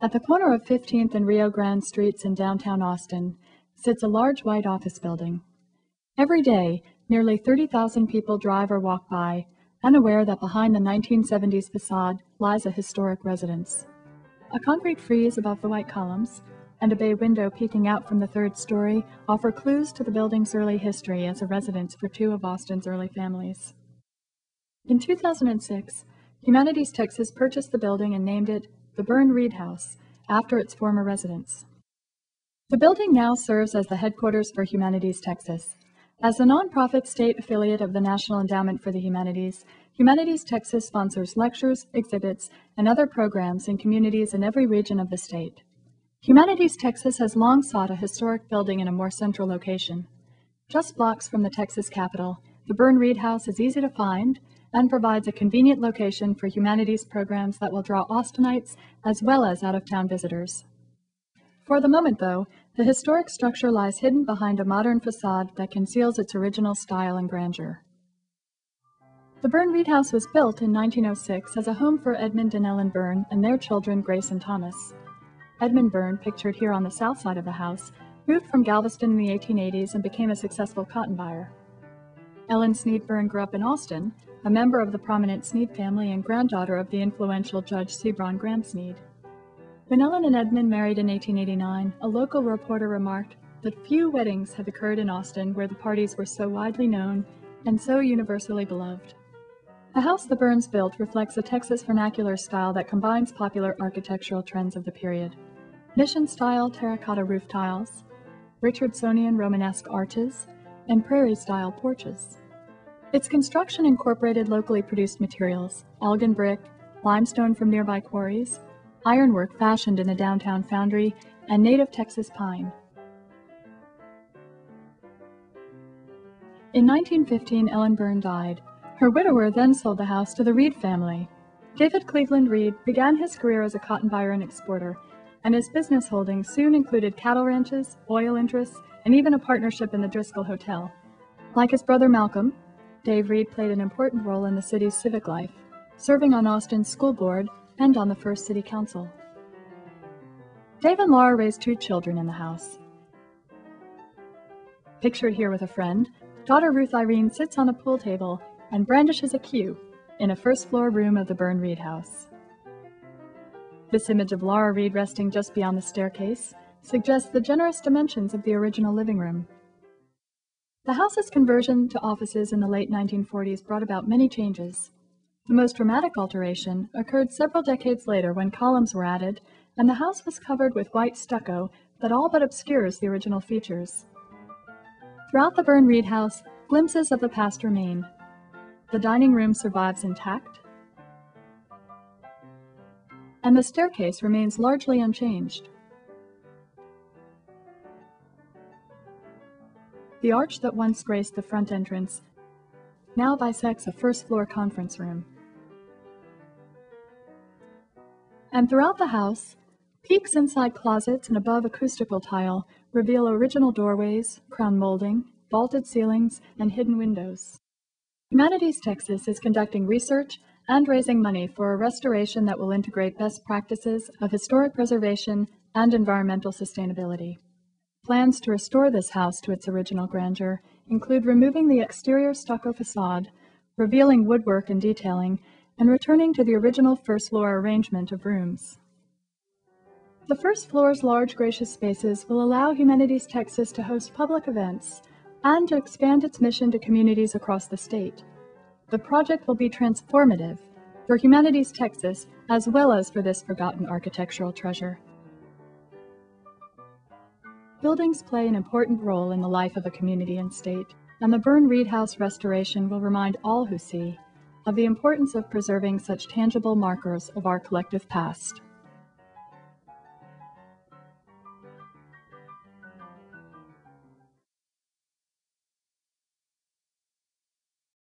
At the corner of 15th and Rio Grande Streets in downtown Austin sits a large white office building. Every day, nearly 30,000 people drive or walk by, unaware that behind the 1970s facade lies a historic residence. A concrete frieze above the white columns and a bay window peeking out from the third story offer clues to the building's early history as a residence for two of Austin's early families. In 2006, Humanities Texas purchased the building and named it the Byrne-Reed House, after its former residence. The building now serves as the headquarters for Humanities Texas. As a nonprofit state affiliate of the National Endowment for the Humanities, Humanities Texas sponsors lectures, exhibits, and other programs in communities in every region of the state. Humanities Texas has long sought a historic building in a more central location. Just blocks from the Texas Capitol, the Byrne-Reed House is easy to find and provides a convenient location for humanities programs that will draw Austinites as well as out-of-town visitors. For the moment, though, the historic structure lies hidden behind a modern facade that conceals its original style and grandeur. The Byrne-Reed House was built in 1906 as a home for Edmund and Ellen Byrne and their children Grace and Thomas. Edmund Byrne, pictured here on the south side of the house, moved from Galveston in the 1880s and became a successful cotton buyer. Ellen Sneed Byrne grew up in Austin, a member of the prominent Sneed family and granddaughter of the influential Judge Sebron Graham Sneed. When Ellen and Edmund married in 1889, a local reporter remarked that few weddings have occurred in Austin where the parties were so widely known and so universally beloved. The house the Byrnes built reflects a Texas vernacular style that combines popular architectural trends of the period: Mission-style terracotta roof tiles, Richardsonian Romanesque arches, and prairie-style porches. Its construction incorporated locally produced materials: Elgin brick, limestone from nearby quarries, ironwork fashioned in a downtown foundry, and native Texas pine. In 1915, Ellen Byrne died. Her widower then sold the house to the Reed family. David Cleveland Reed began his career as a cotton buyer and exporter, and his business holdings soon included cattle ranches, oil interests, and even a partnership in the Driscoll Hotel. Like his brother Malcolm, Dave Reed played an important role in the city's civic life, serving on Austin's school board and on the first city council. Dave and Laura raised two children in the house. Pictured here with a friend, daughter Ruth Irene sits on a pool table and brandishes a cue in a first-floor room of the Byrne-Reed House. This image of Laura Reed resting just beyond the staircase suggests the generous dimensions of the original living room. The house's conversion to offices in the late 1940s brought about many changes. The most dramatic alteration occurred several decades later when columns were added and the house was covered with white stucco that all but obscures the original features. Throughout the Byrne-Reed House, glimpses of the past remain. The dining room survives intact, and the staircase remains largely unchanged. The arch that once graced the front entrance now bisects a first-floor conference room. And throughout the house, peaks inside closets and above acoustical tile reveal original doorways, crown molding, vaulted ceilings, and hidden windows. Humanities Texas is conducting research and raising money for a restoration that will integrate best practices of historic preservation and environmental sustainability. Plans to restore this house to its original grandeur include removing the exterior stucco facade, revealing woodwork and detailing, and returning to the original first-floor arrangement of rooms. The first floor's large, gracious spaces will allow Humanities Texas to host public events and to expand its mission to communities across the state. The project will be transformative for Humanities Texas as well as for this forgotten architectural treasure. Buildings play an important role in the life of a community and state, and the Byrne-Reed House restoration will remind all who see of the importance of preserving such tangible markers of our collective past.